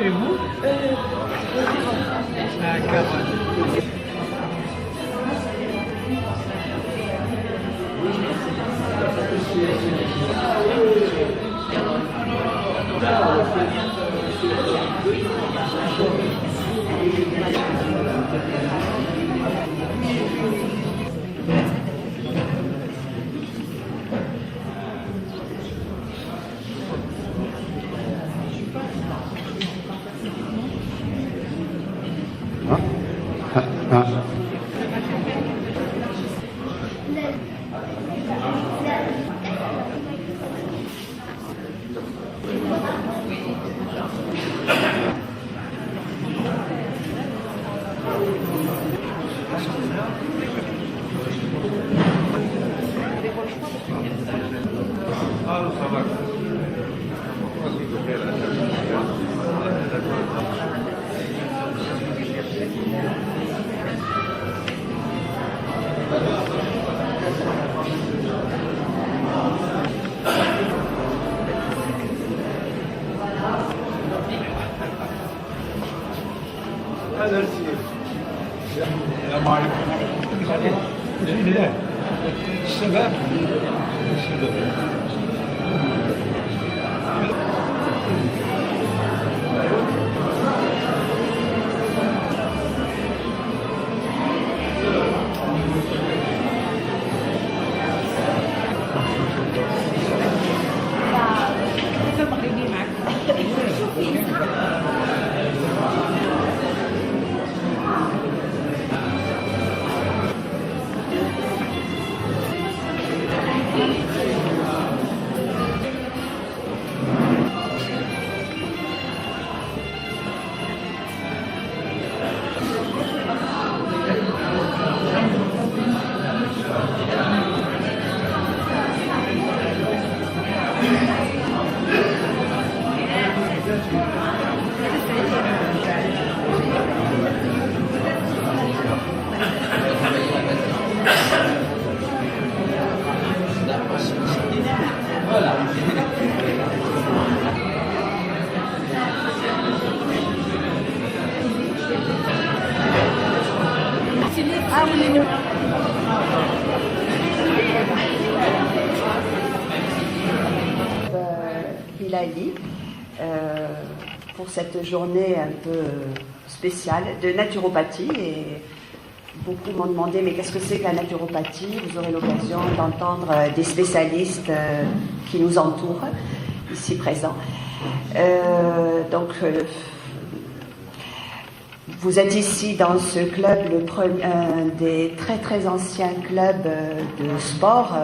Et vous? Caroline. السلام عليكم. الشباب Hilali pour cette journée un peu spéciale de naturopathie. Et beaucoup m'ont demandé mais qu'est-ce que c'est que la naturopathie? Vous aurez l'occasion d'entendre des spécialistes qui nous entourent, ici présents. Vous êtes ici dans ce club, un des très très anciens clubs de sport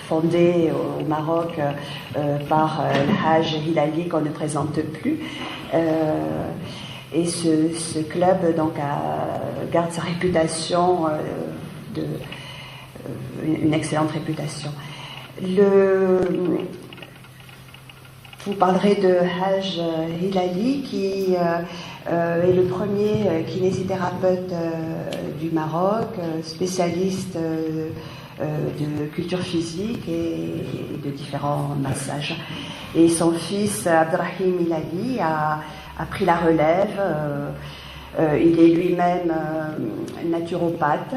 fondé au Maroc par Haj Hilali qu'on ne présente plus. Et ce club donc garde sa réputation une excellente réputation. Vous parlerez de Haj Hilali qui est le premier kinésithérapeute du Maroc, spécialiste de culture physique et de différents massages. Et son fils Abdrahim Hilali a pris la relève. Il est lui-même naturopathe,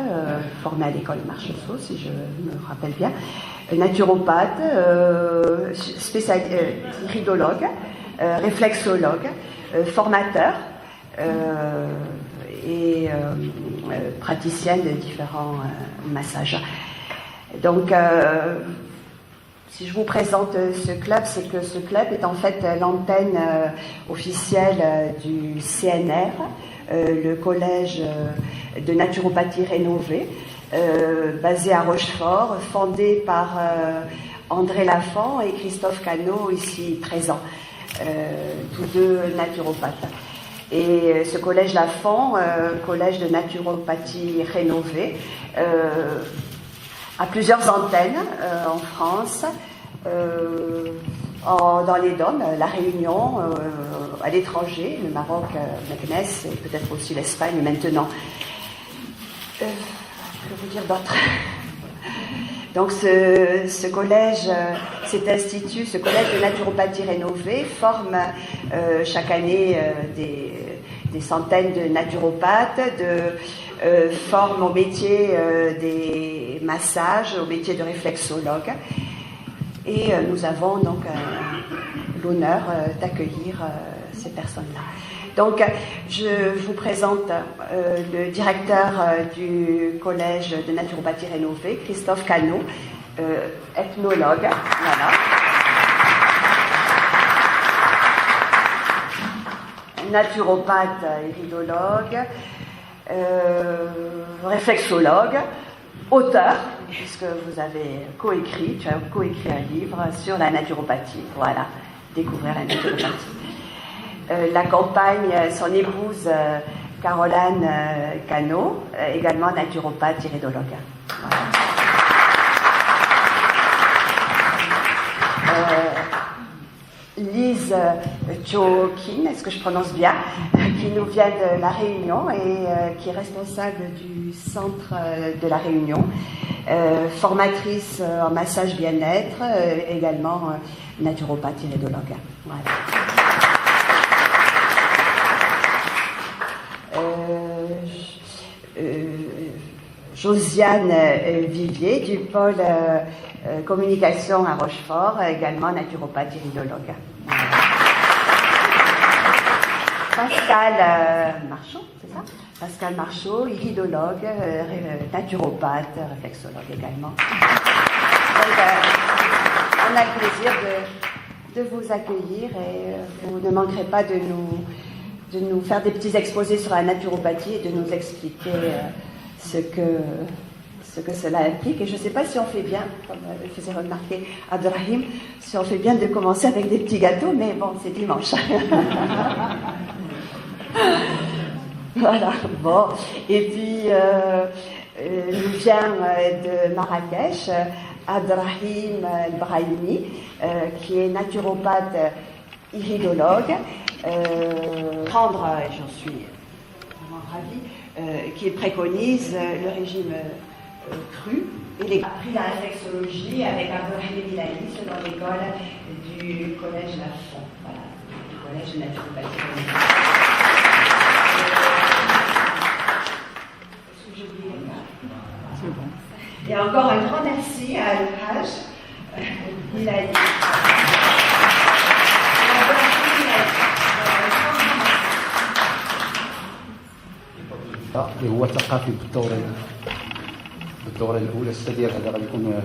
formé à l'école Marcheseau, si je me rappelle bien. Naturopathe, iridologue, réflexologue, formateur et praticienne de différents massages. Donc, si je vous présente ce club, c'est que ce club est en fait l'antenne officielle du CNR, le collège de naturopathie rénové, basé à Rochefort, fondé par André Lafont et Christophe Cano, ici présents, tous deux naturopathes. Et ce collège Lafont, collège de naturopathie rénové, a plusieurs antennes en France, dans les DOM, La Réunion, à l'étranger, le Maroc, Meknès, et peut-être aussi l'Espagne maintenant. Que vous dire d'autre? Donc ce collège, cet institut, ce collège de naturopathie rénové forme chaque année des centaines de naturopathes, forme au métier des massages, au métier de réflexologue. Et nous avons donc l'honneur d'accueillir ces personnes-là. Donc, je vous présente le directeur du collège de naturopathie rénové, Christophe Cano, ethnologue. Voilà. Naturopathe, iridologue, réflexologue, auteur, puisque vous avez tu as coécrit un livre sur la naturopathie. Voilà, découvrir la naturopathie. L'accompagne son épouse Caroline Cano, également naturopathe iridologue. Voilà. Lise Chokin, est-ce que je prononce bien, qui nous vient de La Réunion et qui est responsable du centre de La Réunion, formatrice en massage bien-être, également naturopathe iridologue. Voilà. Josiane Vivier du pôle communication à Rochefort, également naturopathe iridologue. Pascal Marchot, c'est ça? Pascal Marchot, iridologue, naturopathe, réflexologue également. Donc, on a le plaisir de vous accueillir et vous ne manquerez pas de nous faire des petits exposés sur la naturopathie et de nous expliquer ce que cela implique. Et je ne sais pas si on fait bien, comme le faisait remarquer Abdelrahim, si on fait bien de commencer avec des petits gâteaux, mais bon, c'est dimanche. Voilà, bon. Et puis, nous vient de Marrakech, Abdelrahim El-Brahimi, qui est naturopathe iridologue, j'en suis vraiment ravie, qui préconise le régime cru. Il a appris la réflexologie avec Abdelrahim Bilali, selon l'école du collège Lafont, voilà, du collège de naturopathie. Est-ce que j'ai oublié ça? C'est bon. Et encore un grand merci à Al-Hajj Bilali. اللي هو ثقافي بالدوره الاولى السدير هذا غادي يكون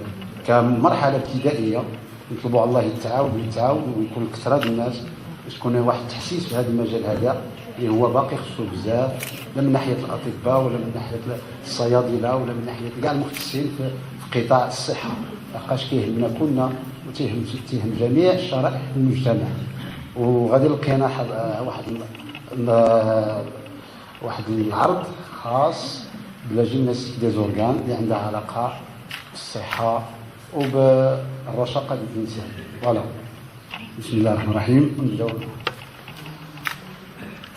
كمرحله ابتدائيه نطلبوا على الله يتعاون ويكون كثره الناس باش تكون واحد التحسيس في هذا المجال هذا اللي هو باقي خصو بزاف لا من ناحيه الاطباء ولا من ناحيه الصيادله ولا من ناحيه كاع المختصين في قطاع الصحه لقاش كيهمنا كلنا وتيهم جميع شرائح المجتمع وغادي لقينا واحد العرض خاص بلا جيمناستيك دي زورغان اللي عندها علاقه بالصحه وبالرشاقه الانسان. فوالا بسم الله الرحمن الرحيم نبداو.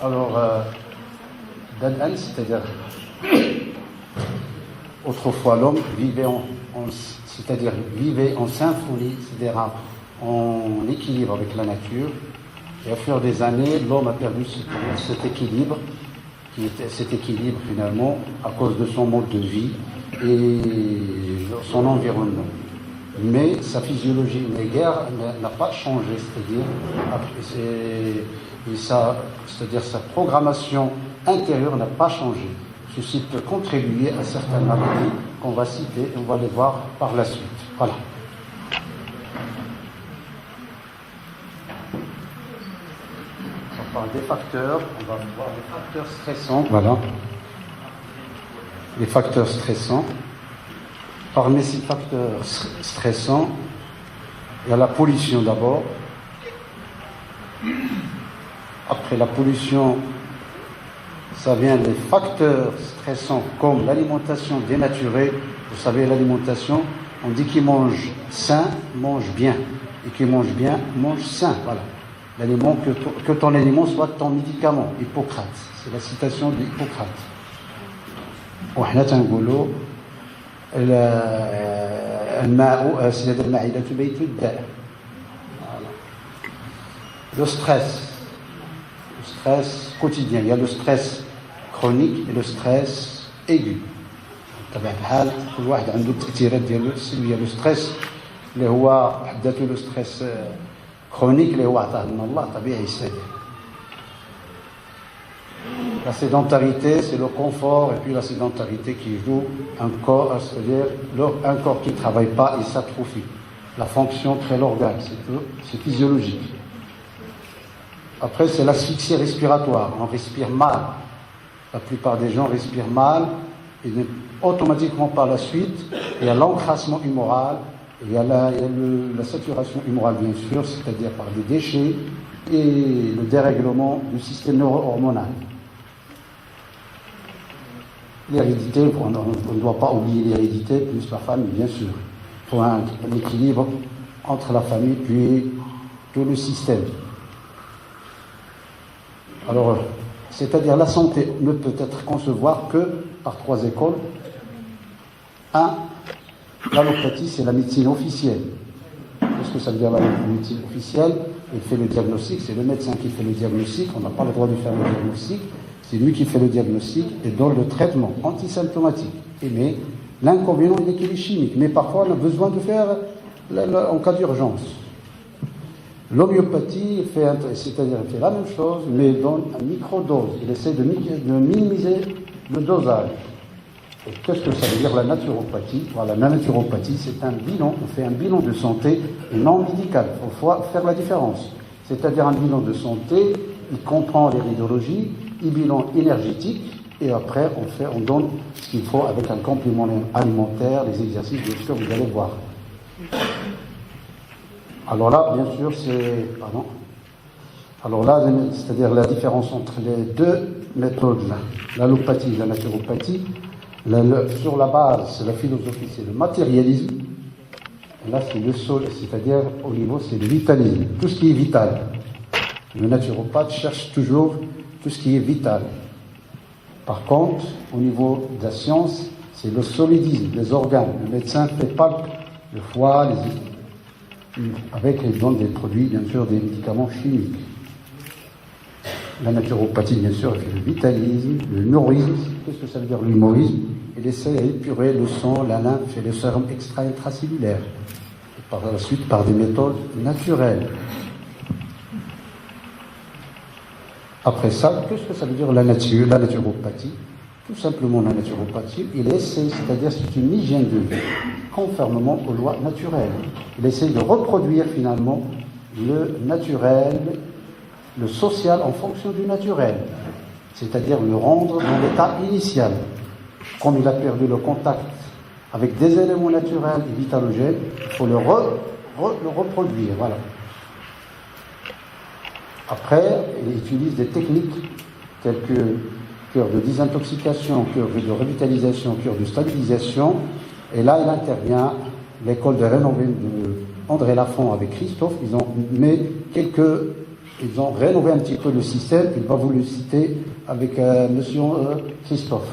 Alors Dadan, c'est-à-dire autrefois l'homme vivait vivait en symphonie, c'est-à-dire en équilibre avec la nature. Et au fur des années, l'homme a perdu cet équilibre finalement à cause de son mode de vie et son environnement. Mais sa physiologie n'a pas changé, c'est-à-dire sa programmation intérieure n'a pas changé. Ceci peut contribuer à certaines maladies qu'on va citer et on va les voir par la suite. Voilà. Des facteurs, on va voir les facteurs stressants. Voilà. Les facteurs stressants. Parmi ces facteurs stressants, il y a la pollution d'abord. Après la pollution, ça vient des facteurs stressants comme l'alimentation dénaturée. Vous savez, l'alimentation, on dit qu'il mange sain, mange bien. Et qui mange bien, mange sain. Voilà. L'aliment, que ton aliment soit ton médicament. Hippocrate. C'est la citation d'Hippocrate. وحنا تنقولوا الماء سد المعدة بيت الداء. Le stress quotidien. Il y a le stress chronique et le stress aigu. طبعا الحال كل واحد عنده التأثيرات ديالو السلبية. لو ستريس اللي هو حد ذاته لو ستريس كرونيك اللي هو عطاه لنا الله طبيعي يستهدف. La sédentarité, c'est le confort, et puis la sédentarité qui joue un corps, c'est-à-dire un corps qui ne travaille pas, il s'atrophie. La fonction crée l'organe, c'est physiologique. Après, c'est l'asphyxie respiratoire, on respire mal. La plupart des gens respirent mal, et automatiquement par la suite, il y a l'encrassement humoral, il y a la saturation humorale bien sûr, c'est-à-dire par des déchets, et le dérèglement du système neuro-hormonal. L'hérédité, on ne doit pas oublier l'hérédité, plus la famille, bien sûr. Il faut un équilibre entre la famille puis tout le système. Alors, c'est-à-dire la santé ne peut être concevoir que par 3 écoles. 1, l'allopathie, c'est la médecine officielle. Qu'est-ce que ça veut dire la médecine officielle? Il fait le diagnostic, c'est le médecin qui fait le diagnostic, on n'a pas le droit de faire le diagnostic. C'est lui qui fait le diagnostic et donne le traitement antisymptomatique. Mais l'inconvénient, il est qu'il est chimique. Mais parfois, on a besoin de faire en cas d'urgence. L'homéopathie, c'est-à-dire il fait la même chose, mais donne un microdose. Il essaie de minimiser le dosage. Et qu'est-ce que ça veut dire la naturopathie? Voilà, la naturopathie, c'est un bilan. On fait un bilan de santé et non médical. Il faut faire la différence. C'est-à-dire un bilan de santé, il comprend l'hérédologie, un bilan énergétique, et après on donne ce qu'il faut avec un complément alimentaire, les exercices, bien sûr, vous allez voir. Alors là, bien sûr, c'est-à-dire la différence entre les deux méthodes, l'allopathie et la naturopathie, sur la base, la philosophie, c'est le matérialisme, et là, c'est le sol, c'est-à-dire au niveau, c'est le vitalisme, tout ce qui est vital. Le naturopathe cherche toujours tout ce qui est vital. Par contre, au niveau de la science, c'est le solidisme, les organes. Le médecin fait pas le foie, avec les dons des produits, bien sûr, des médicaments chimiques. La naturopathie, bien sûr, fait le vitalisme, le humorisme. Qu'est-ce que ça veut dire l'humorisme? Il essaie d'épurer le sang, la lymphe et le sérum intracellulaire. Et par la suite, par des méthodes naturelles. Après ça, qu'est-ce que ça veut dire la naturopathie? Tout simplement, la naturopathie, il essaie, c'est-à-dire c'est une hygiène de vie, conformément aux lois naturelles. Il essaie de reproduire finalement le naturel, le social en fonction du naturel, c'est-à-dire le rendre dans l'état initial. Comme il a perdu le contact avec des éléments naturels et vitalogènes, il faut le reproduire, voilà. Après, il utilise des techniques telles que cure de désintoxication, cure de revitalisation, cure de stabilisation. Et là, il intervient, l'école de rénover de André Lafont avec Christophe, ils ont rénové un petit peu le système, il va vous le citer avec monsieur Christophe.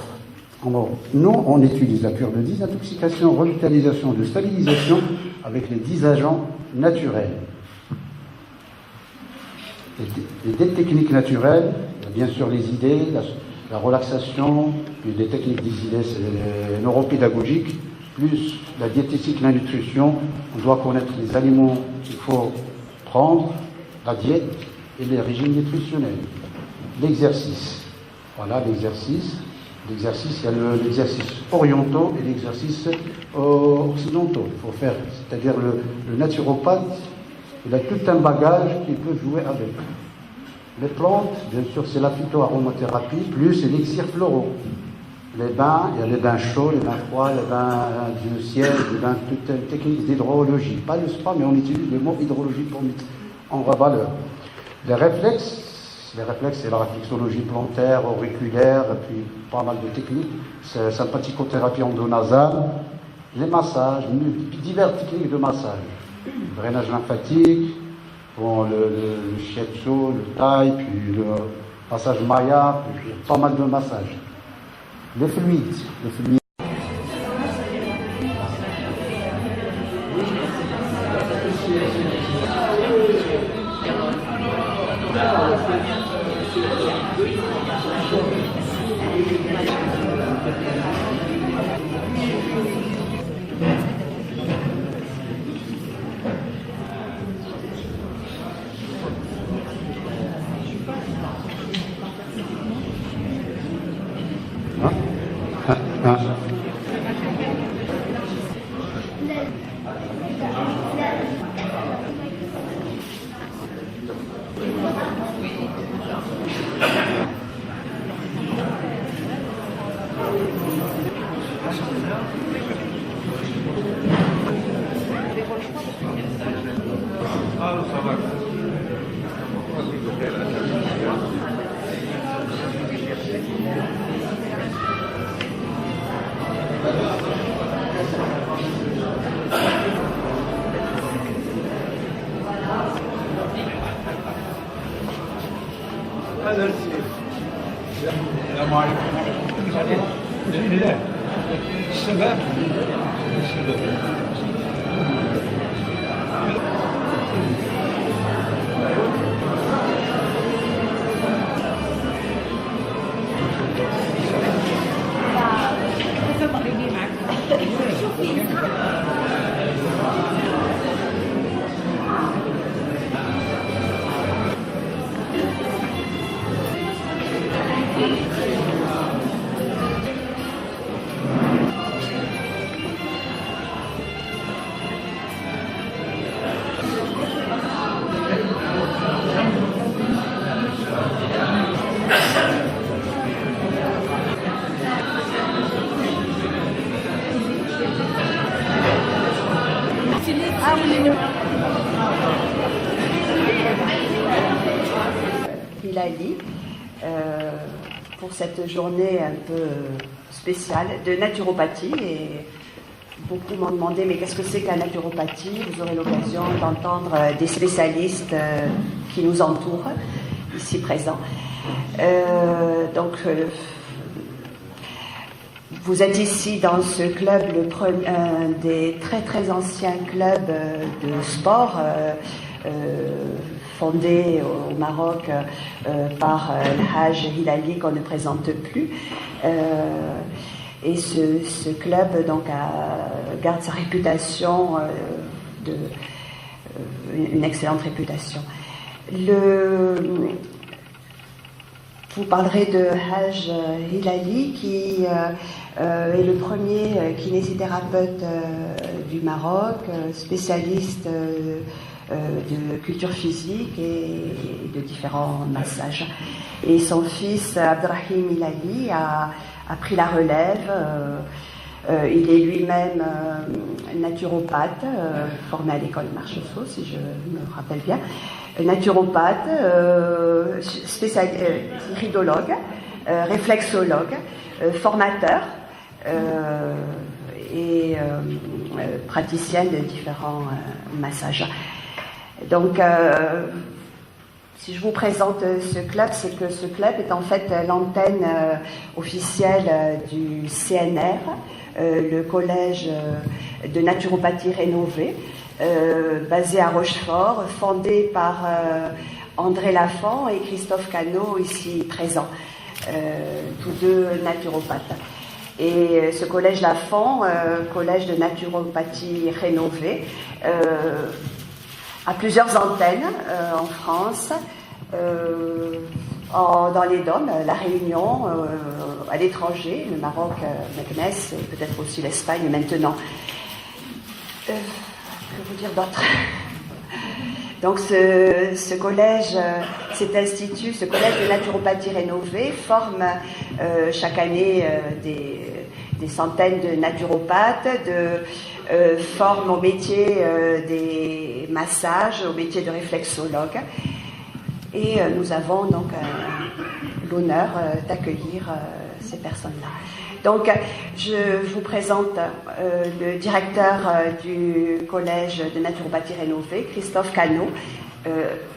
Alors, nous, on utilise la cure de désintoxication, revitalisation, de stabilisation avec les 10 agents naturels. Et des techniques naturelles, bien sûr les idées, la relaxation, puis des techniques des idées neuropédagogiques, plus la diététique, la nutrition. On doit connaître les aliments qu'il faut prendre, la diète et les régimes nutritionnels. L'exercice. Voilà l'exercice. L'exercice, il y a l'exercice orientaux et l'exercice occidentaux. Il faut faire, c'est-à-dire le naturopathe, il a tout un bagage qu'il peut jouer avec. Les plantes, bien sûr, c'est la phytoaromathérapie, plus les élixirs floraux. Les bains, il y a les bains chauds, les bains froids, les bains de siège, les bains, toutes les techniques d'hydrologie. Pas le spa, mais on utilise le mot hydrologie pour mettre en valeur. Les réflexes, c'est la réflexologie plantaire, auriculaire, et puis pas mal de techniques. C'est sympathicothérapie endonasale, les massages, diverses techniques de massage. Le drainage lymphatique, bon, le shiatsu, le thaï, puis le massage maya, puis pas mal de massages. Les fluides. هذا السلام عليكم. لا الشباب Hilali, pour cette journée un peu spéciale de naturopathie. Et beaucoup m'ont demandé mais qu'est-ce que c'est que la naturopathie? Vous aurez l'occasion d'entendre des spécialistes qui nous entourent, ici présents. Vous êtes ici dans ce club, un des très très anciens clubs de sport fondé au Maroc par Haj Hilali qu'on ne présente plus. Et ce club donc garde sa réputation une excellente réputation. Vous parlerez de Haj Hilali qui est le premier kinésithérapeute du Maroc, spécialiste de culture physique et de différents massages. Et son fils Abdrahim Hilali a pris la relève. Il est lui-même naturopathe, formé à l'école Marcheseau, si je me rappelle bien. Naturopathe, iridologue, réflexologue, formateur et praticienne de différents massages. Donc, si je vous présente ce club, c'est que ce club est en fait l'antenne officielle du CNR, le collège de naturopathie rénové, basé à Rochefort, fondé par André Lafont et Christophe Cano, ici présents, tous deux naturopathes. Et ce collège Lafont, collège de naturopathie rénové, a plusieurs antennes en France, dans les DOM, La Réunion, à l'étranger, le Maroc, Meknès, et peut-être aussi l'Espagne maintenant. Que vous dire d'autre? Donc ce collège, cet institut, ce collège de naturopathie rénové forme chaque année des centaines de naturopathes, forme au métier des massages, au métier de réflexologue. Et nous avons donc l'honneur d'accueillir ces personnes-là. Donc, je vous présente le directeur du collège de naturopathie rénové, Christophe Cano,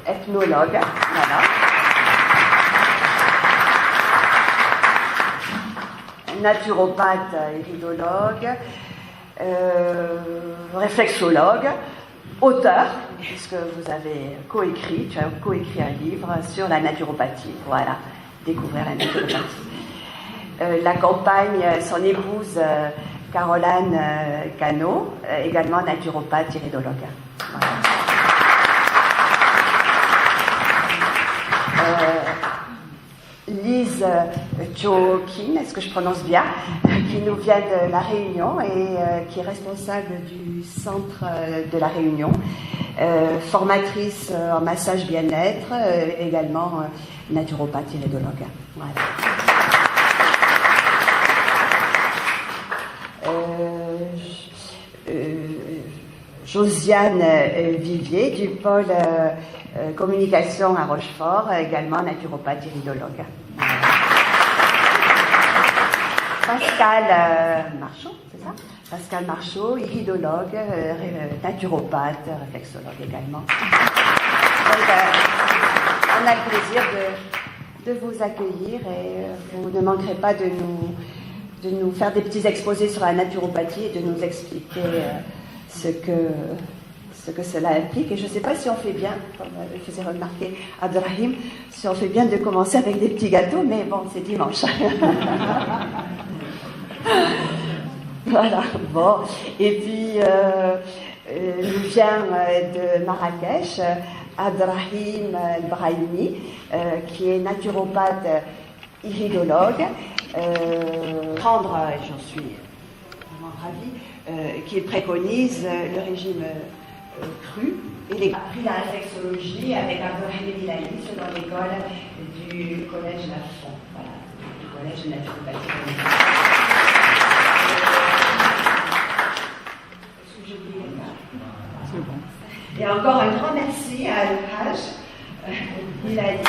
ethnologue. Voilà. Naturopathe, iridologue, réflexologue, auteur, puisque vous avez tu as coécrit un livre sur la naturopathie. Voilà, découvrir la naturopathie. L'accompagne son épouse Caroline Cano, également naturopathe iridologue. Voilà. Lise Chokin, est-ce que je prononce bien, qui nous vient de La Réunion et qui est responsable du centre de La Réunion, formatrice en massage bien-être, également naturopathe iridologue. Voilà. Josiane Vivier du pôle communication à Rochefort, également naturopathe iridologue. Pascal Marchaud, c'est ça? Pascal Marchaud, iridologue, naturopathe, réflexologue également. Donc, on a le plaisir de vous accueillir et vous ne manquerez pas de nous faire des petits exposés sur la naturopathie et de nous expliquer ce que cela implique. Et je ne sais pas si on fait bien, comme je faisais remarquer Abdelrahim, si on fait bien de commencer avec des petits gâteaux, mais bon, c'est dimanche. Voilà, bon. Et puis, nous vient de Marrakech, Abdelrahim Brahimi, qui est naturopathe iridologue, j'en suis vraiment ravie, qui préconise le régime cru. Il a appris la réflexologie avec Abdelrahim Bilali dans l'école du collège Lafont, voilà, du collège de naturopathie. Est-ce que j'ai oublié quelqu'un? C'est bon. Et encore un grand merci à Al-Hajj Bilali.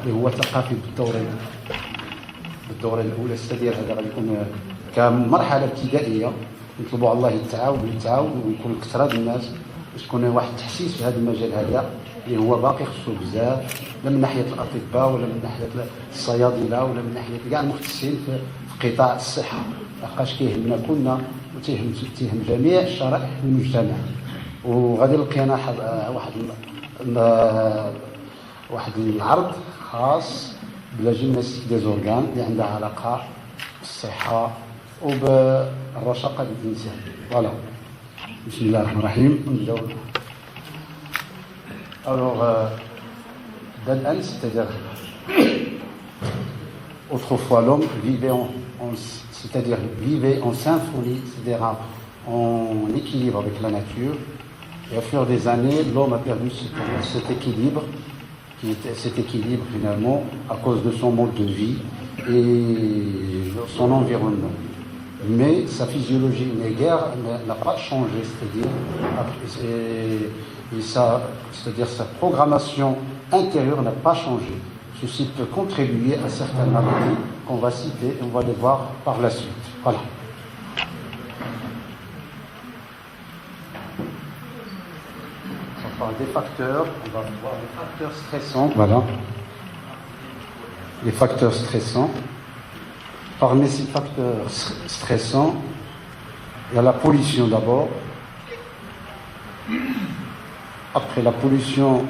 اللي هو ثقافي بالدوره الاولى السدير هذا غادي يكون كمرحله ابتدائيه نطلبوا على الله التعاون ويكون كثره الناس باش تكون واحد التحسيس في هذا المجال هذا اللي هو باقي خصو بزاف لا من ناحيه الاطباء ولا من ناحيه الصيادله ولا من ناحيه كاع المختصين في قطاع الصحه لحقاش كيهمنا كلنا وتيهم جميع الشرائح المجتمع وغادي لقينا واحد العرض خاص بلا جيمناستيك دي زورغان اللي عندها علاقه بالصحه وبالرشاقه الانسان. فوالا بسم الله الرحمن الرحيم نبداو. Alors d'Al-An, c'est-à-dire autrefois l'homme vivait vivait en symphonie, c'est-à-dire en équilibre avec la nature. Et au fur des années, l'homme a perdu cet équilibre finalement à cause de son mode de vie et son environnement. Mais sa physiologie n'a pas changé, c'est-à-dire sa programmation intérieure n'a pas changé. Ceci peut contribuer à certaines maladies qu'on va citer et on va les voir par la suite. Voilà. Des facteurs, on va voir les facteurs stressants. Voilà. Les facteurs stressants. Parmi ces facteurs stressants, il y a la pollution d'abord. Après la pollution,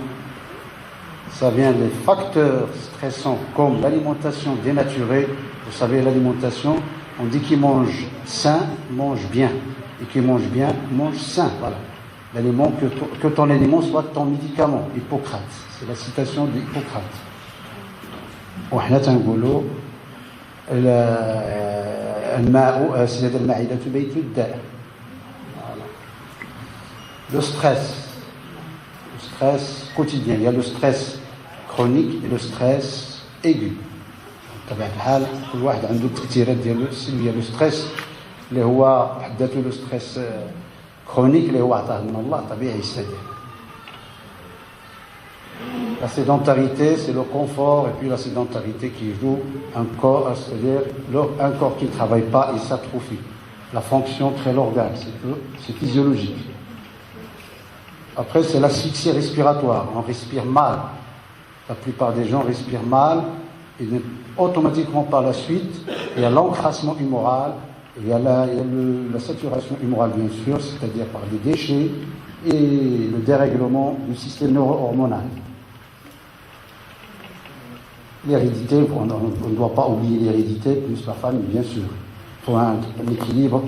ça vient des facteurs stressants comme l'alimentation dénaturée. Vous savez, l'alimentation, on dit qu'il mange sain, mange bien. Et qui mange bien, mange sain. Voilà. L'aliment, que ton aliment soit ton médicament. Hippocrate, c'est la citation d'Hippocrate. وحنا تنقولوا الماء سيد المعدة بيت الداء. Le stress quotidien, il y a le stress chronique et le stress aigu. بطبيعة الحال كل واحد عنده التأثيرات ديالو السلبية. Le stress اللي هو بحد ذاته le stress chronique اللي هو عطاه من الله طبيعي يستدعي. La sédentarité, c'est le confort, et puis la sédentarité qui joue un corps, c'est-à-dire un corps qui ne travaille pas, il s'atrophie. La fonction crée l'organe, c'est physiologique. Après, c'est l'asphyxie respiratoire, on respire mal. La plupart des gens respirent mal, Et automatiquement par la suite, il y a l'encrassement humoral, il y a la saturation humorale bien sûr, c'est-à-dire par des déchets et le dérèglement du système neuro-hormonal. L'hérédité, on ne doit pas oublier l'hérédité, plus la famille bien sûr. Il faut un équilibre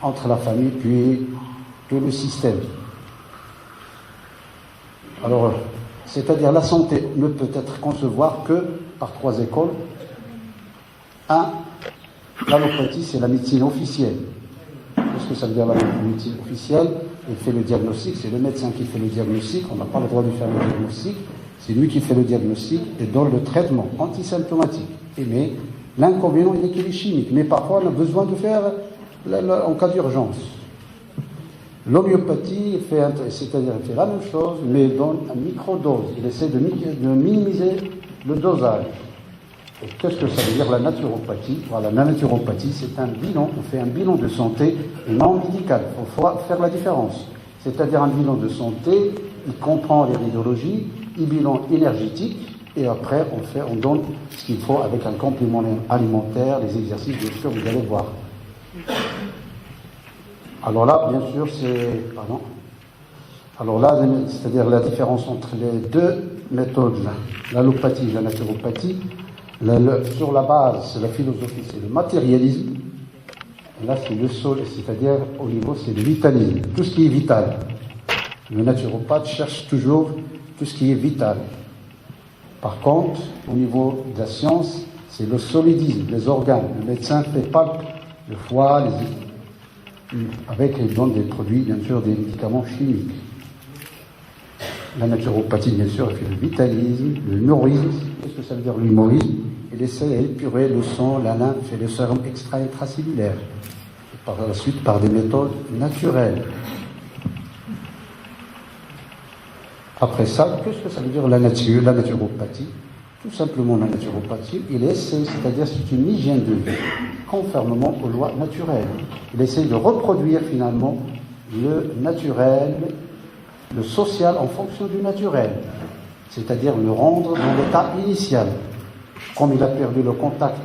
entre la famille puis tout le système. Alors, c'est-à-dire la santé ne peut être concevoir que par 3 écoles. 1, l'allopathie, c'est la médecine officielle. Qu'est-ce que ça veut dire la médecine officielle? Il fait le diagnostic, c'est le médecin qui fait le diagnostic, on n'a pas le droit de faire le diagnostic, c'est lui qui fait le diagnostic et donne le traitement antisymptomatique. Mais l'inconvénient, il est qu'il est chimique, mais parfois on a besoin de faire en cas d'urgence. L'homéopathie, c'est-à-dire il fait la même chose, mais donne une microdose. Il essaie de minimiser le dosage. Et qu'est-ce que ça veut dire la naturopathie? Voilà, la naturopathie, c'est un bilan, on fait un bilan de santé non médical. Il faut faire la différence. C'est-à-dire un bilan de santé, il comprend l'hérédologie, un bilan énergétique, et après on donne ce qu'il faut avec un complément alimentaire, les exercices, bien sûr, vous allez voir. Alors là, bien sûr, Alors là, c'est-à-dire la différence entre les deux méthodes, l'allopathie et la naturopathie, sur la base, c'est la philosophie, c'est le matérialisme. Et là, c'est le sol, c'est-à-dire au niveau, c'est le vitalisme, tout ce qui est vital. Le naturopathe cherche toujours tout ce qui est vital. Par contre, au niveau de la science, c'est le solidisme, les organes. Le médecin fait pas le foie, il donne des produits, bien sûr, des médicaments chimiques. La naturopathie, bien sûr, elle fait le vitalisme, l'humorisme. Qu'est-ce que ça veut dire l'humorisme? Il essaie d'épurer le sang, la lymphe et le sérum intracellulaire. Et par la suite, par des méthodes naturelles. Après ça, qu'est-ce que ça veut dire la naturopathie? Tout simplement, la naturopathie, il essaie, c'est-à-dire c'est une hygiène de vie, conformément aux lois naturelles. Il essaie de reproduire finalement le naturel, le social en fonction du naturel, c'est-à-dire le rendre dans l'état initial. Comme il a perdu le contact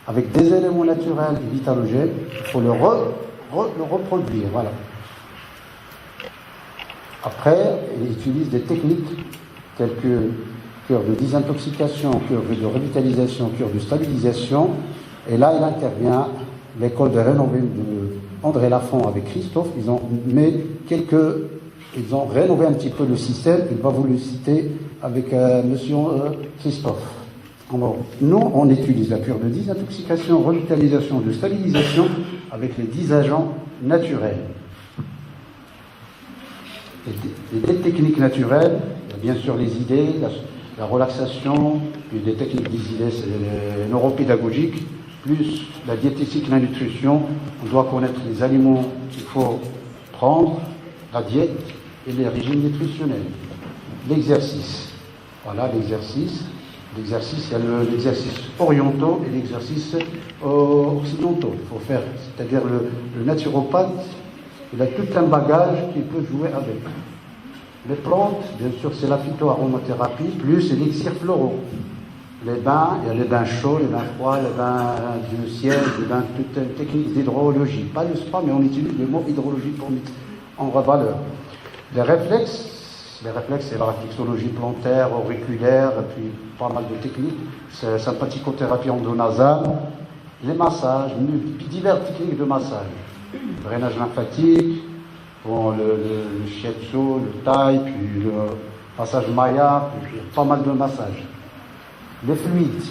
avec des éléments naturels et vitalogènes, il faut le reproduire, voilà. Après, il utilise des techniques telles que cure de désintoxication, cure de revitalisation, cure de stabilisation, et là il intervient l'école de rénové de André Lafont avec Christophe, ils ont rénové un petit peu le système, il va vous le citer avec monsieur Christophe. Alors, nous, on utilise la cure de désintoxication, revitalisation, de stabilisation avec les 10 agents naturels. Et des techniques naturelles, bien sûr les idées, la relaxation, puis des techniques des idées neuropédagogiques, plus la diététique, la nutrition. On doit connaître les aliments qu'il faut prendre, la diète et les régimes nutritionnels. L'exercice. Voilà, l'exercice. L'exercice, il y a l'exercice orientaux et l'exercice occidentaux. Il faut faire, c'est-à-dire le naturopathe, il a tout un bagage qu'il peut jouer avec. Les plantes, bien sûr, c'est la phytoaromathérapie, plus l'élixir floraux. Les bains, il y a les bains chauds, les bains froids, les bains du ciel, les bains, toute une technique d'hydrologie. Pas le spa, mais on utilise le mot hydrologie pour mettre en valeur. Les réflexes, c'est la réflexologie plantaire, auriculaire, et puis pas mal de techniques. C'est sympathicothérapie endonasale, les massages, diverses techniques de massage. Le drainage lymphatique, bon, le shiatsu, le thaï, puis le massage maya, puis pas mal de massages. Les fluides.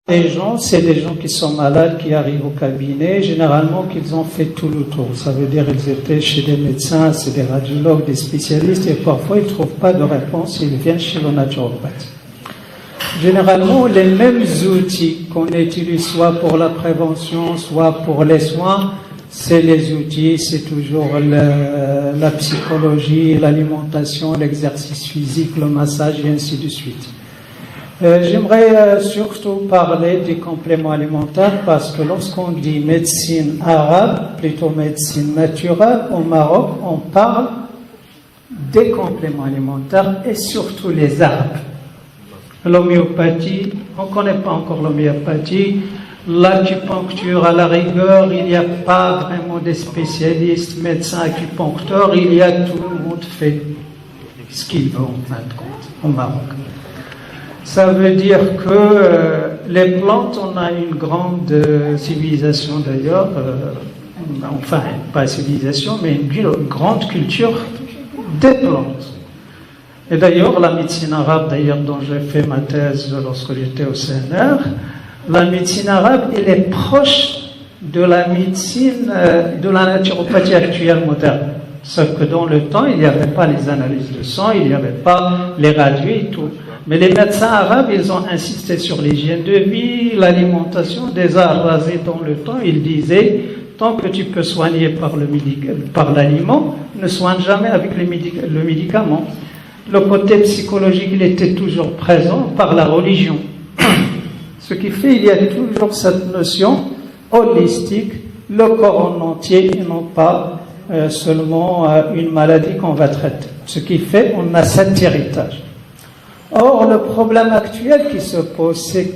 Les gens, c'est des gens qui sont malades, qui arrivent au cabinet, généralement qu'ils ont fait tout le tour. Ça veut dire qu'ils étaient chez des médecins, c'est des radiologues, des spécialistes, et parfois ils ne trouvent pas de réponse, ils viennent chez le naturopathe. Généralement, les mêmes outils qu'on utilise soit pour la prévention, soit pour les soins, c'est les outils, c'est toujours la psychologie, l'alimentation, l'exercice physique, le massage et ainsi de suite. J'aimerais surtout parler des compléments alimentaires parce que lorsqu'on dit médecine arabe, plutôt médecine naturelle, au Maroc, on parle des compléments alimentaires et surtout les herbes. L'homéopathie, on ne connaît pas encore l'homéopathie. L'acupuncture, à la rigueur, il n'y a pas vraiment des spécialistes, médecins, acupuncteurs. Il y a tout le monde fait ce qu'il veut, en fin de compte, au Maroc. Ça veut dire que les plantes, on a une grande civilisation d'ailleurs, enfin, pas civilisation, mais une grande culture des plantes. Et d'ailleurs, la médecine arabe, d'ailleurs, dont j'ai fait ma thèse lorsque j'étais au CNR, la médecine arabe, elle est proche de la médecine, de la naturopathie actuelle moderne. Sauf que dans le temps, il n'y avait pas les analyses de sang, il n'y avait pas les radios et tout. Mais les médecins arabes, ils ont insisté sur l'hygiène de vie, l'alimentation, des arts rasés dans le temps. Ils disaient, tant que tu peux soigner par l'aliment, ne soigne jamais avec le médicament. Le côté psychologique, il était toujours présent par la religion. Ce qui fait qu'il y a toujours cette notion holistique, le corps en entier et non pas seulement une maladie qu'on va traiter. Ce qui fait qu'on a cet héritage. Or, le problème actuel qui se pose, c'est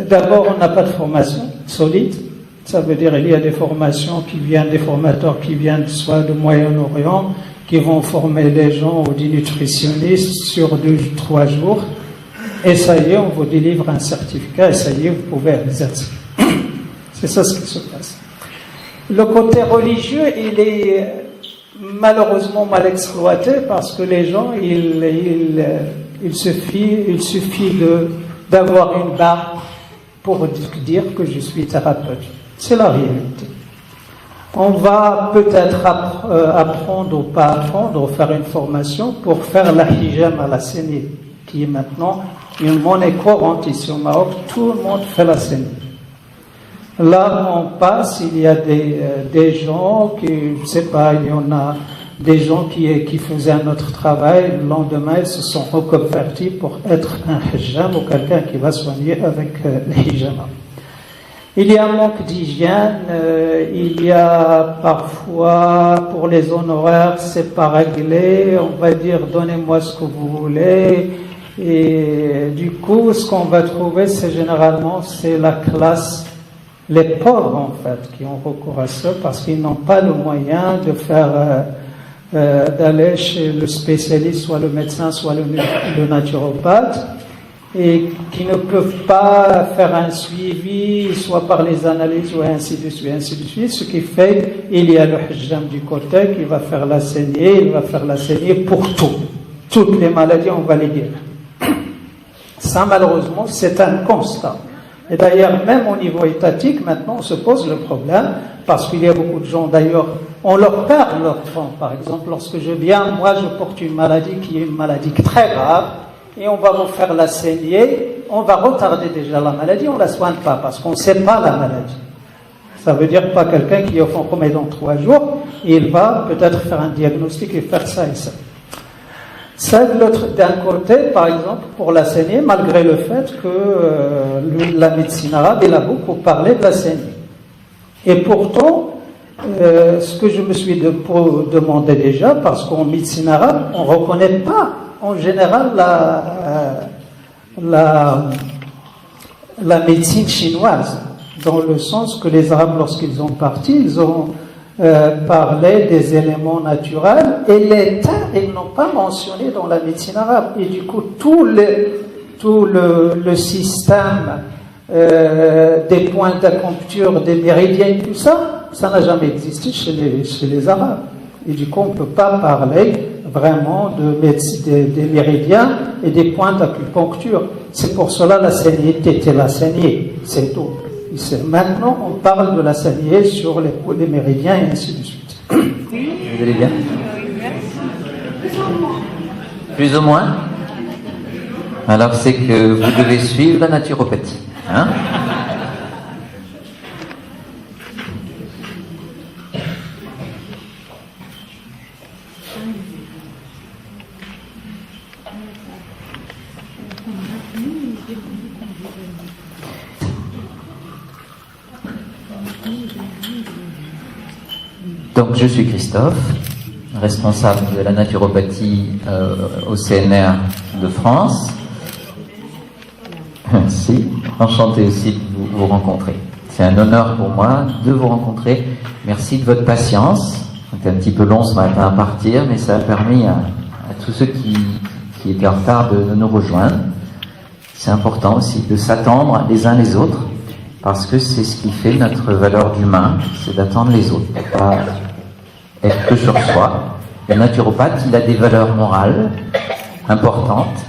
d'abord, on n'a pas de formation solide. Ça veut dire qu'il y a des formations des formateurs qui viennent soit du Moyen-Orient, qui vont former les gens ou des nutritionnistes sur 2-3 jours. Et ça y est, on vous délivre un certificat et ça y est, vous pouvez exercer. C'est ça ce qui se passe. Le côté religieux, il est malheureusement mal exploité parce que les gens, il suffit d'avoir une barre pour dire que je suis thérapeute. C'est la réalité. On va peut-être apprendre ou pas apprendre, ou faire une formation pour faire la hijama à la saignée, qui est maintenant une monnaie courante ici au Maroc. Tout le monde fait la saignée. Là où on passe, il y a des gens qui, je ne sais pas, il y en a des gens qui faisaient un autre travail, le lendemain ils se sont reconvertis pour être un hijam ou quelqu'un qui va soigner avec le hijama. Il y a un manque d'hygiène, il y a parfois, pour les honoraires, c'est pas réglé, on va dire donnez-moi ce que vous voulez, et du coup, ce qu'on va trouver, c'est généralement, c'est la classe, les pauvres en fait, qui ont recours à ça, parce qu'ils n'ont pas le moyen de faire, d'aller chez le spécialiste, soit le médecin, soit le naturopathe, et qui ne peuvent pas faire un suivi, soit par les analyses, ou ainsi de suite, ce qui fait, il y a le hijam du côté qui va faire la saignée, il va faire la saignée pour tout. Toutes les maladies, on va les guérir. Ça, malheureusement, c'est un constat. Et d'ailleurs, même au niveau étatique, maintenant, on se pose le problème, parce qu'il y a beaucoup de gens, d'ailleurs, on leur perd leur temps. Par exemple, lorsque je viens, moi, je porte une maladie qui est une maladie très grave, et on va vous faire la saignée, on va retarder déjà la maladie, on ne la soigne pas, parce qu'on ne sait pas la maladie. Ça veut dire pas quelqu'un qui est au fond comme dans 3 jours, et il va peut-être faire un diagnostic et faire ça et ça. Ça, d'un côté, par exemple, pour la saignée, malgré le fait que la médecine arabe, elle a beaucoup parlé de la saignée. Et pourtant, ce que je me suis demandé déjà, parce qu'en médecine arabe, on ne reconnaît pas en général la médecine chinoise, dans le sens que les Arabes, lorsqu'ils ont parti, ils ont parlé des éléments naturels, et les teints, ils n'ont pas mentionné dans la médecine arabe. Et du coup, tout le système des points d'acupuncture, des méridiens, tout ça, ça n'a jamais existé chez les Arabes. Et du coup, on ne peut pas parler vraiment des méridiens et des points d'acupuncture. C'est pour cela la saignée était la saignée, c'est tout. Maintenant, on parle de la saignée sur les méridiens et ainsi de suite. Vous allez bien? Plus ou moins? Alors c'est que vous devez suivre la naturopathie. Hein? Donc je suis Christophe, responsable de la naturopathie au CNR de France. Merci. Enchanté aussi de vous rencontrer. C'est un honneur pour moi de vous rencontrer. Merci de votre patience. C'était un petit peu long ce matin à partir, mais ça a permis à tous ceux qui étaient en retard de nous rejoindre. C'est important aussi de s'attendre les uns les autres, parce que c'est ce qui fait notre valeur d'humain, c'est d'attendre les autres, de pas être que sur soi. Le naturopathe, il a des valeurs morales importantes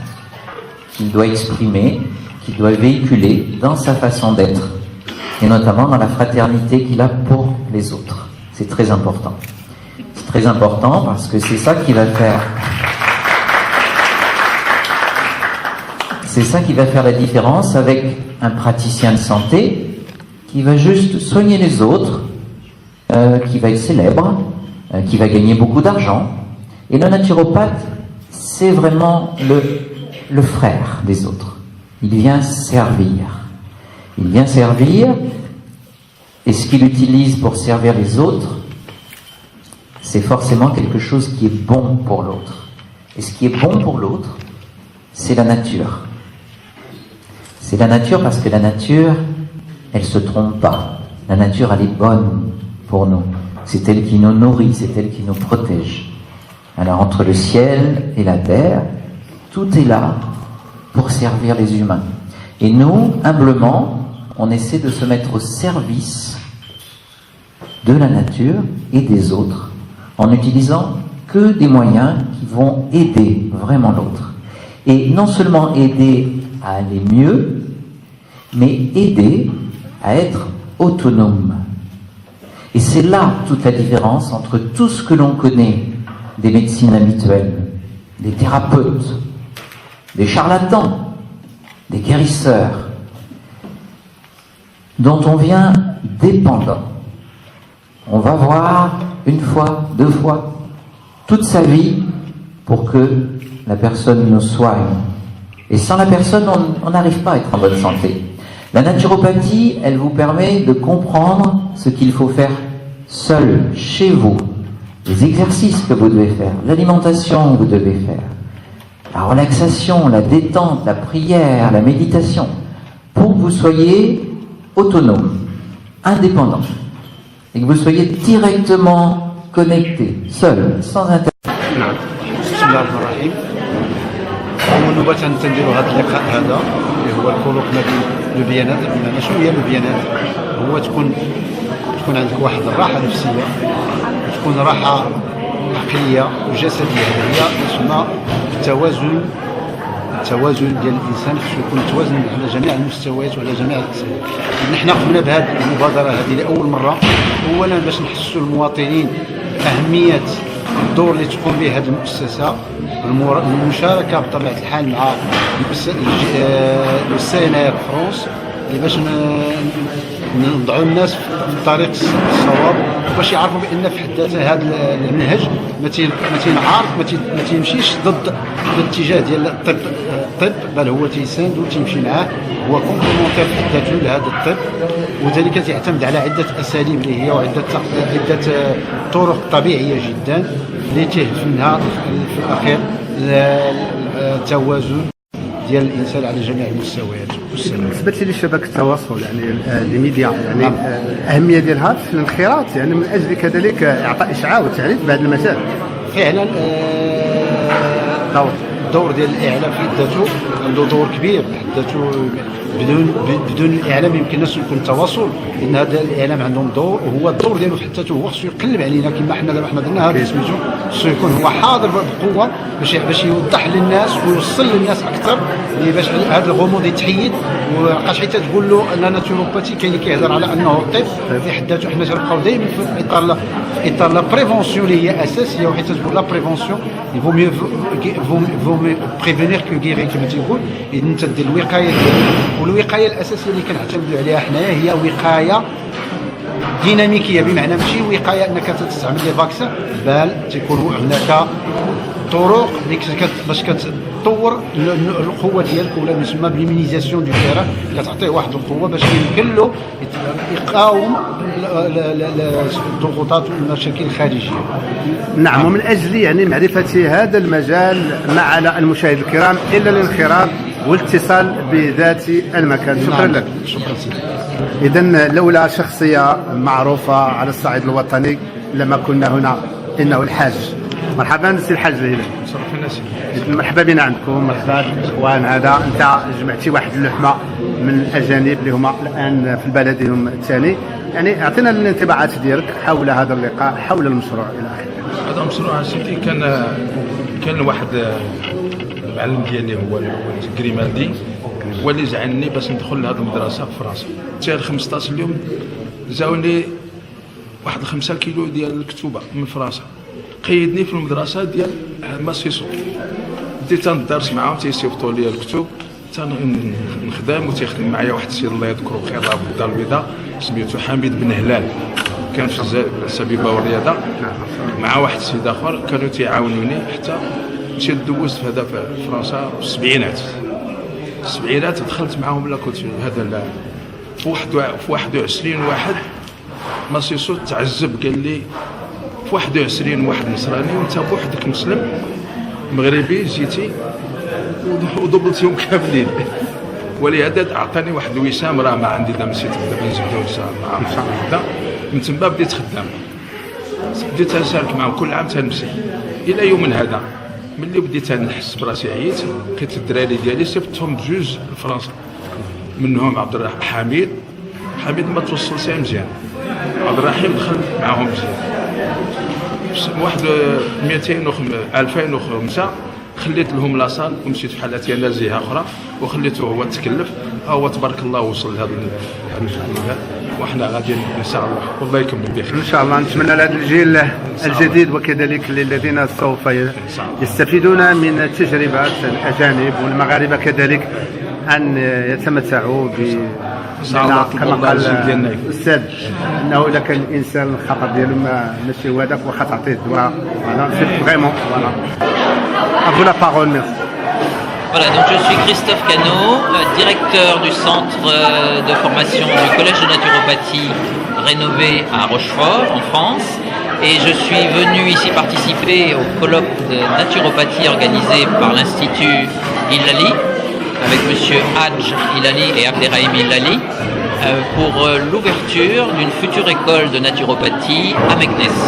qu'il doit exprimer, qu'il doit véhiculer dans sa façon d'être, et notamment dans la fraternité qu'il a pour les autres. C'est très important. C'est très important parce que c'est ça qui va faire... C'est ça qui va faire la différence avec un praticien de santé qui va juste soigner les autres, qui va être célèbre, qui va gagner beaucoup d'argent. Et le naturopathe, c'est vraiment le frère des autres. Il vient servir. Il vient servir, et ce qu'il utilise pour servir les autres, c'est forcément quelque chose qui est bon pour l'autre. Et ce qui est bon pour l'autre, c'est la nature. C'est la nature parce que la nature, elle se trompe pas. La nature, elle est bonne pour nous. C'est elle qui nous nourrit, c'est elle qui nous protège. Alors entre le ciel et la terre, tout est là pour servir les humains. Et nous, humblement, on essaie de se mettre au service de la nature et des autres, en n'utilisant que des moyens qui vont aider vraiment l'autre. Et non seulement aider à aller mieux, mais aider à être autonome. Et c'est là toute la différence entre tout ce que l'on connaît des médecines habituelles, des thérapeutes, des charlatans, des guérisseurs, dont on vient dépendant. On va voir une fois, deux fois, toute sa vie pour que la personne nous soigne. Et sans la personne, on n'arrive pas à être en bonne santé. La naturopathie, elle vous permet de comprendre ce qu'il faut faire seul, chez vous, les exercices que vous devez faire, l'alimentation que vous devez faire, la relaxation, la détente, la prière, la méditation, pour que vous soyez autonome, indépendant, et que vous soyez directement connecté, seul, sans internet. بسم الله الرحمن الرحيم. أول نبات نديروا هذا اللقاء هذا اللي هو الخلوق ما بين البيانات. بمعنى شنو هي البيانات؟ هو تكون عندك واحد الراحة نفسية وتكون راحة عقلية وجسدية. هي تسمى التوازن ديال الانسان، خصو يكون متوازن على جميع المستويات وعلى جميع الاقسام. نحن قمنا بهذه المبادره هذه لاول مره، اولا باش نحسوا المواطنين اهميه الدور اللي تقوم به هذه المؤسسه، المشاركه بطبيعه الحال مع السينار فرنسا، اللي باش نضعوا الناس في طريق الصواب، باش يعرفوا بان في حد ذاته هذا المنهج ما تيمشيش ضد الاتجاه ديال الطب، بل هو تيساند وتيمشي معاه، هو كومبليمونتير في حد ذاته لهذا الطب، وذلك تعتمد على عده اساليب اللي هي وعده طرق طبيعيه جدا اللي تهدف منها في الاخير التوازن ديال الانسان على جميع المستويات. بالنسبه لشبكه التواصل يعني الميديا، يعني الاهميه ديالها في الانخراط، يعني من اجل كذلك اعطاء اشعاع وتعريف بهذا المجال. فعلا الدور ديال الاعلام في حد ذاته عنده دور كبير في حد ذاته. بدون الاعلام يمكنناش يكون التواصل، لان هذا الاعلام عندهم دور، وهو الدور ديالو في حد ذاته هو خصو يقلب علينا كما حنا دابا درنا هذا سميتو، خصو يكون هو حاضر بقوه باش يوضح للناس ويوصل للناس اكثر، باش هذا الغموض يتحيد. وبقاش حتى تقول له ان ناتوروباتي كاين اللي كيهضر على انه الطب في حد ذاته، حنا تنبقاو دائما في اطار لا بريفونسيون اللي هي اساسيه، وحتى تقول لا بريفونسيون يفو ميو بريفينير كو غيري كما تيقول، انت دير الوقايه ديالك. والوقايه الاساسيه اللي كنعتمدوا عليها حنايا هي وقايه ديناميكيه، بمعنى ماشي وقايه انك تستعمل لي فاكسان، بل تكون هناك الطرق اللي باش كتطور القوه ديالك ولا ما يسمى بالمينيزاسيون دو تيران، كتعطيه واحد القوه باش يمكن له يقاوم الضغوطات والمشاكل الخارجيه. نعم، ومن اجل يعني معرفه هذا المجال مع المشاهد الكرام الا الانخراط والاتصال بذات المكان. شكرا لك. شكرا سيدي. اذا لولا شخصيه معروفه على الصعيد الوطني لما كنا هنا، انه الحاج. مرحبا سي الحاج الهلالي. مرحبا بنا عندكم. مرحبا الاخوان. هذا انت جمعتي واحد اللحمه من الاجانب اللي هما الان في بلدهم الثاني، يعني اعطينا الانطباعات ديالك حول هذا اللقاء، حول المشروع الى اخره. هذا المشروع سيدي كان واحد المعلم ديالي هو الكريمالدي، هو اللي جعلني باش ندخل لهذه المدرسه في فرنسا. حتى 15 يوم جاوني واحد 5 كيلو ديال الكتوبه من فرنسا، قيدني في المدرسه ديال ماسيسو. بديت ندرس معاهم تيصيفطوا لي الكتب، نخدم وتيخدم معايا واحد السيد الله يذكره بخير راه في الدار البيضاء سميتو حميد بن هلال، كان في السبيبه والرياضه مع واحد السيد اخر كانوا تيعاونوني حتى مشيت دوزت في هذا في فرنسا في السبعينات دخلت معاهم. لا كنت هذا في 21 واحد ماسيسو تعذب، قال لي في 21 واحد نصراني وانت بوحدك مسلم مغربي جيتي وضبطتهم كاملين، ولهذا اعطاني واحد الوسام راه ما عندي دابا نسيت دابا نجبدو ان شاء الله. من تما بديت خدام، بديت نشارك معهم كل عام تنمشي الى يومنا هذا. ملي بديت نحس براسي عييت لقيت الدراري ديالي صيفطتهم بجوج لفرنسا، منهم عبد الرحيم حميد ما توصلش مزيان، عبد الرحيم دخل معاهم مزيان. واحد 2005 خليت لهم لاصال ومشيت في حالتي انا جهه اخرى وخليته هو تكلف. هو تبارك الله وصل لهذا الشغل، وحنا غاديين ان شاء الله والله يكمل بخير ان شاء الله. نتمنى لهذا الجيل الجديد وكذلك للذين سوف يستفيدون من التجربه الاجانب والمغاربه كذلك ان يتمتعوا كما قال الاستاذ انه اذا كان الانسان الخطر ديالو ماشي هو هذاك واخا تعطيه الدواء. سي فريمون فوالا. ابو لا بارول. ميرسي. Voilà, donc je suis Christophe Cano, directeur du centre de formation du collège de naturopathie rénové à Rochefort, en France. Et je suis venu ici participer au colloque de naturopathie organisé par l'Institut Hilali, avec monsieur Hadj Hilali et Abderrahim Hilali, pour l'ouverture d'une future école de naturopathie à Meknès.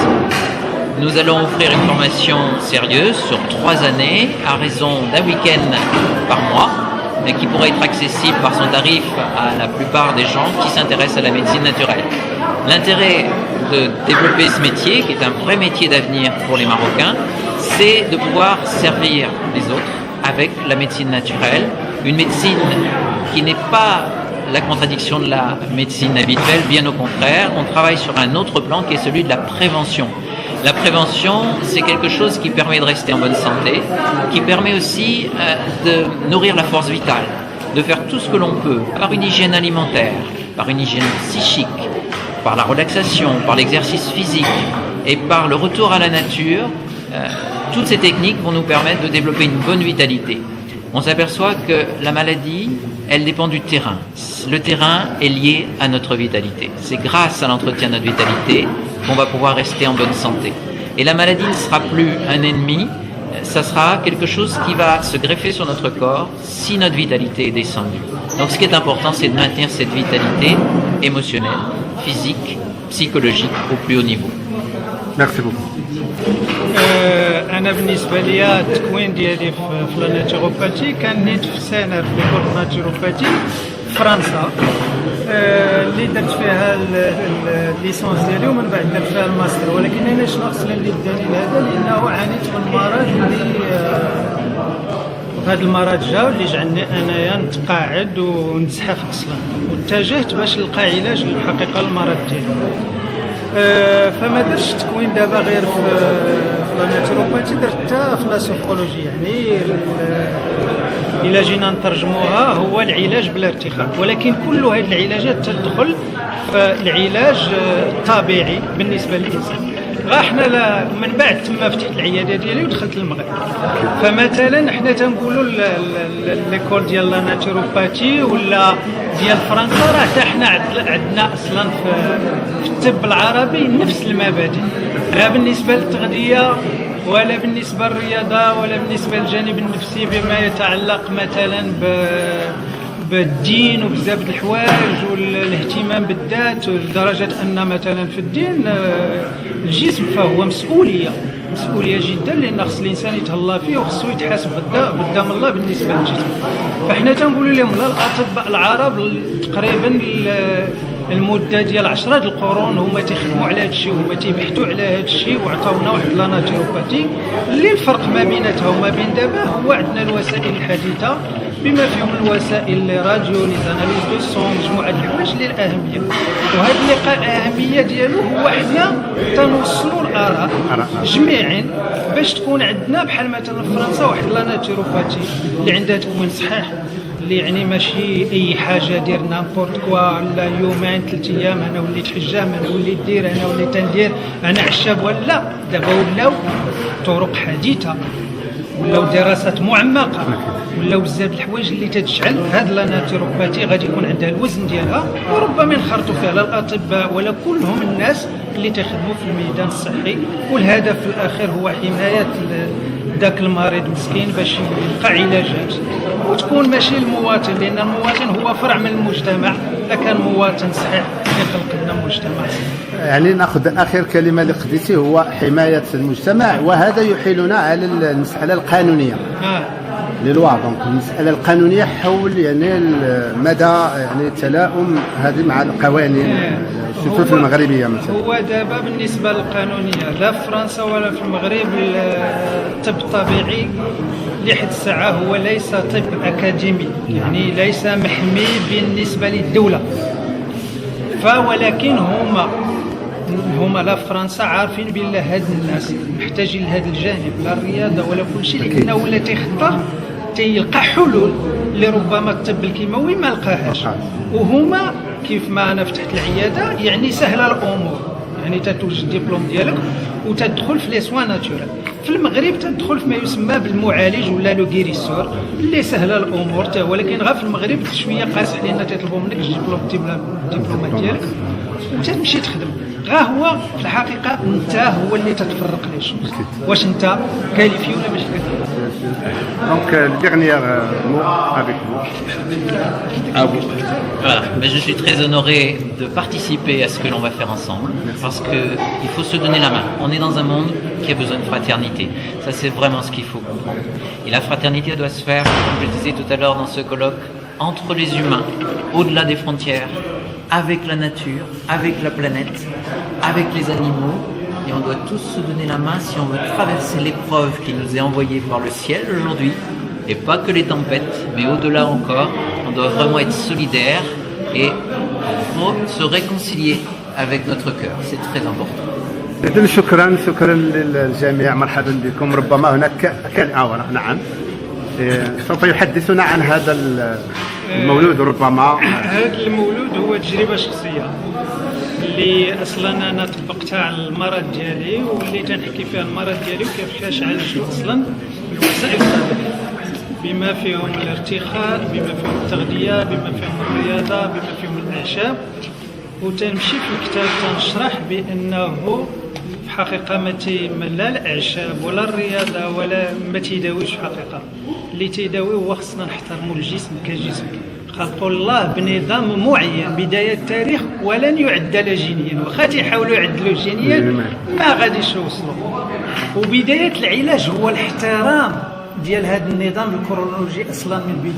Nous allons offrir une formation sérieuse sur 3 années à raison d'un week-end par mois, mais qui pourra être accessible par son tarif à la plupart des gens qui s'intéressent à la médecine naturelle. L'intérêt de développer ce métier, qui est un vrai métier d'avenir pour les Marocains, c'est de pouvoir servir les autres avec la médecine naturelle, une médecine qui n'est pas la contradiction de la médecine habituelle, bien au contraire. On travaille sur un autre plan qui est celui de la prévention. La prévention, c'est quelque chose qui permet de rester en bonne santé, qui permet aussi de nourrir la force vitale, de faire tout ce que l'on peut par une hygiène alimentaire, par une hygiène psychique, par la relaxation, par l'exercice physique et par le retour à la nature. Toutes ces techniques vont nous permettre de développer une bonne vitalité. On s'aperçoit que la maladie, elle dépend du terrain. Le terrain est lié à notre vitalité. C'est grâce à l'entretien de notre vitalité qu'on va pouvoir rester en bonne santé. Et la maladie ne sera plus un ennemi, ça sera quelque chose qui va se greffer sur notre corps si notre vitalité est descendue. Donc ce qui est important, c'est de maintenir cette vitalité émotionnelle, physique, psychologique au plus haut niveau. Merci beaucoup. أنا بالنسبة لي التكوين ديالي في الناتوروباتي كان نيت في سنة في ليكول ناتوروباتي في فرنسا، اللي درت فيها الليسونس ديالي ومن بعد درت فيها الماستر. ولكن أنا شنو أصلا اللي داني لهذا، لأنه عانيت من مرض اللي هذا المرض جا واللي جعلني انايا نتقاعد ونزحف اصلا، واتجهت باش نلقى علاج الحقيقه للمرض ديالي. فما درتش التكوين دابا غير في الناتوروباتي، درت حتى في لاسوفولوجي. يعني الا جينا نترجموها هو العلاج بلا ارتخاء، ولكن كل هذه العلاجات تدخل في العلاج الطبيعي بالنسبه للانسان. احنا من بعد تما فتحت العياده ديالي ودخلت المغرب. فمثلا حنا تنقولوا ليكول ديال لا ناتوروباتي ولا ديال فرنسا، راه حتى حنا عندنا اصلا في الطب العربي نفس المبادئ، لا بالنسبه للتغذيه ولا بالنسبه للرياضه ولا بالنسبه للجانب النفسي بما يتعلق مثلا بالدين وبزاف د الحوايج والاهتمام بالذات، لدرجه ان مثلا في الدين الجسم فهو مسؤوليه جدا، لان خص الانسان يتهلا فيه وخصو يتحاسب قدام الله بالنسبه للجسم. فاحنا تنقولوا لهم لا، الاطباء العرب تقريبا المده ديال 10 القرون هما تيخدموا على هذا الشيء وهما تيبحثوا على هذا الشيء، وعطاونا واحد لا ناتوروباتي. اللي الفرق ما بيناتها وما بين دابا هو عندنا الوسائل الحديثه بما فيهم الوسائل اللي راديو لي زاناليز دو سون، مجموعه الحوايج اللي الاهميه. وهذا اللقاء الاهميه ديالو هو حنا تنوصلوا الاراء جميعا باش تكون عندنا بحال مثلا في فرنسا واحد لا ناتوروباتي اللي عندها تكوين صحيح، اللي يعني ماشي اي حاجه دير نامبورت كوا، لا يومين 3 ايام انا وليت حجام، انا وليت دير، انا وليت ندير، انا عشاب. ولا دابا ولاو طرق حديثه، ولاو دراسات معمقه، ولاو بزاف الحوايج اللي تتجعل هاد لا ناتوروباتي غادي يكون عندها الوزن ديالها، وربما ينخرطوا فيها لا الاطباء ولا كلهم الناس اللي تخدموا في الميدان الصحي. والهدف في الاخير هو حمايه ذاك المريض مسكين باش يلقى علاجات، وتكون ماشي المواطن، لان المواطن هو فرع من المجتمع. اذا كان مواطن صحيح يخلق لنا مجتمع صحيح. يعني ناخذ اخر كلمه اللي قضيتي هو حمايه المجتمع، وهذا يحيلنا على المساله القانونيه. للوا دونك المساله القانونيه حول يعني مدى يعني تلاؤم هذه مع القوانين الشتوت المغربيه مثلا. هو دابا بالنسبه للقانونيه لا في فرنسا ولا في المغرب الطب الطبيعي لحد الساعه هو ليس طب اكاديمي، يعني ليس محمي بالنسبه للدوله. ولكن هما لا في فرنسا عارفين بان هاد الناس محتاجين لهذا الجانب، لا الرياضه ولا كل شيء، لانه ولا تيخطر تيلقى حلول اللي ربما الطب الكيماوي ما لقاهاش. وهما كيف ما انا فتحت العياده يعني سهله الامور، يعني تتوجد الدبلوم ديالك وتدخل في لي سوان ناتورال. في المغرب تدخل في ما يسمى بالمعالج ولا لو غيريسور اللي سهله الامور حتى، ولكن غير في المغرب شويه قاصح، لان تيطلبوا منك الدبلومات ديالك وتمشي تخدم. هو في الحقيقه انت هو اللي تتفرق ليه واش انت كاليفي ولا ماشي كاليفي. Donc le dernier mot avec vous. À vous. Voilà, mais je suis très honoré de participer à ce que l'on va faire ensemble, parce qu'il faut se donner la main. On est dans un monde qui a besoin de fraternité. Ça, c'est vraiment ce qu'il faut comprendre. Et la fraternité doit se faire, comme je disais tout à l'heure dans ce colloque, entre les humains, au-delà des frontières, avec la nature, avec la planète, avec les animaux. Et on doit tous se donner la main si on veut traverser l'épreuve qui nous est envoyée par le ciel aujourd'hui, et pas que les tempêtes, mais au-delà encore. On doit vraiment être solidaires et se réconcilier avec notre cœur. C'est très important. إذن شكرا للجميع، مرحبا بكم. ربما هناك نعم سوف يحدثنا عن هذا المولود. ربما هذا المولود هو تجربه شخصيه اللي اصلا انا طبقتها على المرض ديالي، واللي تنحكي فيها المرض ديالي وكيفاش عالجته اصلا بالوسائل الطبيعيه، بما فيهم الارتخاء، بما فيهم التغذيه، بما فيهم الرياضه، بما فيهم الاعشاب. وتنمشي في الكتاب تنشرح بانه في حقيقه ما لا الاعشاب ولا الرياضه ولا ما تيداويش. في حقيقه اللي تيداوي هو خصنا نحترموا الجسم كجسم. خلقوا الله بنظام معين بداية التاريخ ولن يعدل جينيا، واخا تيحاولوا يعدلوا جينيا ما غاديش يوصلوا. وبداية العلاج هو الاحترام ديال هذا النظام الكرونولوجي اصلا من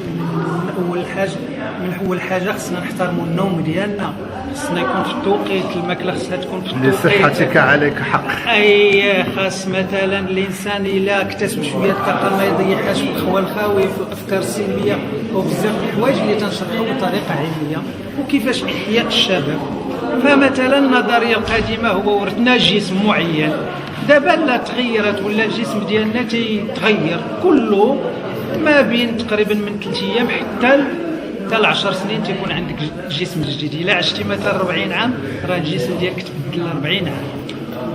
اول حاجه خصنا نحترموا النوم ديالنا، خصنا يكون في التوقيت، الماكله خصها تكون في التوقيت. لصحتك عليك حق. اي خاص مثلا الانسان الا اكتسب شويه الطاقه ما يضيعهاش في الخوا الخاوي في الافكار السلبيه وبزاف الحوايج اللي تنشرحوا بطريقه علميه، وكيفاش احياء الشباب. فمثلا النظريه القديمه هو ورثنا جسم معين، دابا لا تغيرت ولا الجسم ديالنا تيتغير كله ما بين تقريبا من 3 ايام حتى 10 سنين تيكون عندك جسم جديد. الا عشتي مثلا 40 عام راه الجسم ديالك تبدل 40 عام.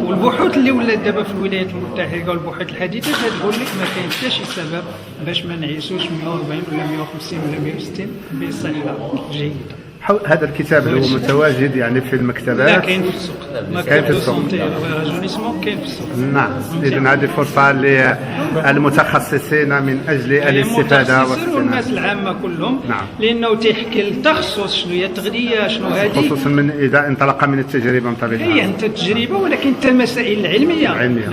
والبحوث اللي ولات دابا في الولايات المتحده والبحوث الحديثه كتقول لك ما كاين حتى شي سبب باش ما نعيشوش 140 ولا 150 ولا 160 بصحه جيده. هذا الكتاب هو متواجد يعني في المكتبات؟ لا كاين في السوق. كاين في السوق. راجونيسمون كاين في السوق. نعم، اذا هذه فرصه للمتخصصين من اجل الاستفاده والناس العامه كلهم. نعم. لانه تيحكي التخصص شنو هي التغذيه شنو هذه، خصوصا من اذا انطلق من التجربه بطبيعه الحال. هي انت التجربه ولكن حتى المسائل العلميه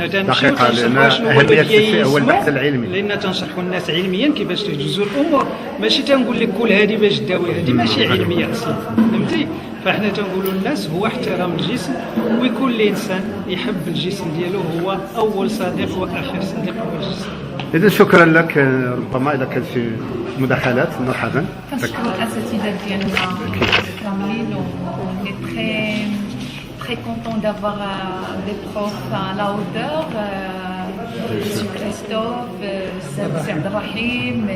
دقيقه، لان اهميه هو البحث العلمي، لان تنشرحوا الناس علميا كيفاش تجوزوا الامور، ماشي تنقول لك كل هذه باش داوي، هذه ماشي علميه اصلا، فهمتي؟ فاحنا تنقولوا للناس هو احترام الجسم، ويكون الانسان يحب الجسم ديالو، هو اول صديق واخر صديق هو الجسم. إذا شكرا لك. ربما إذا كان شي مداخلات مرحبا. كنشكر الأساتذة ديالنا كاملين وني très content d'avoir des profs à la hauteur. سي كريستوف، سي عبد الرحيم،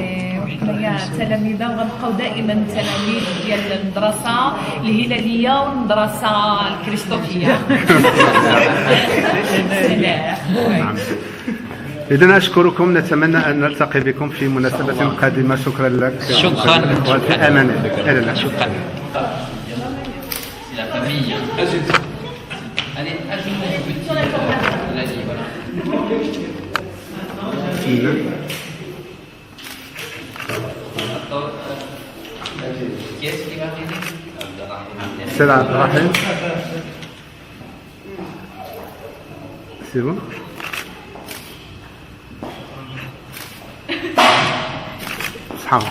وحنايا تلاميذ وغنبقاو دائما تلاميذ ديال المدرسة الهلالية والمدرسة الكريستوفية. سلام. إذن أشكركم، نتمنى أن نلتقي بكم في مناسبة قادمة. شكرا لك. شكرا. وفي أمان الله. شكرا. La famille. Allez, ajoutons un petit la livre. Qui est-ce qui va arriver? C'est Abd Rahim. C'est bon? صحاب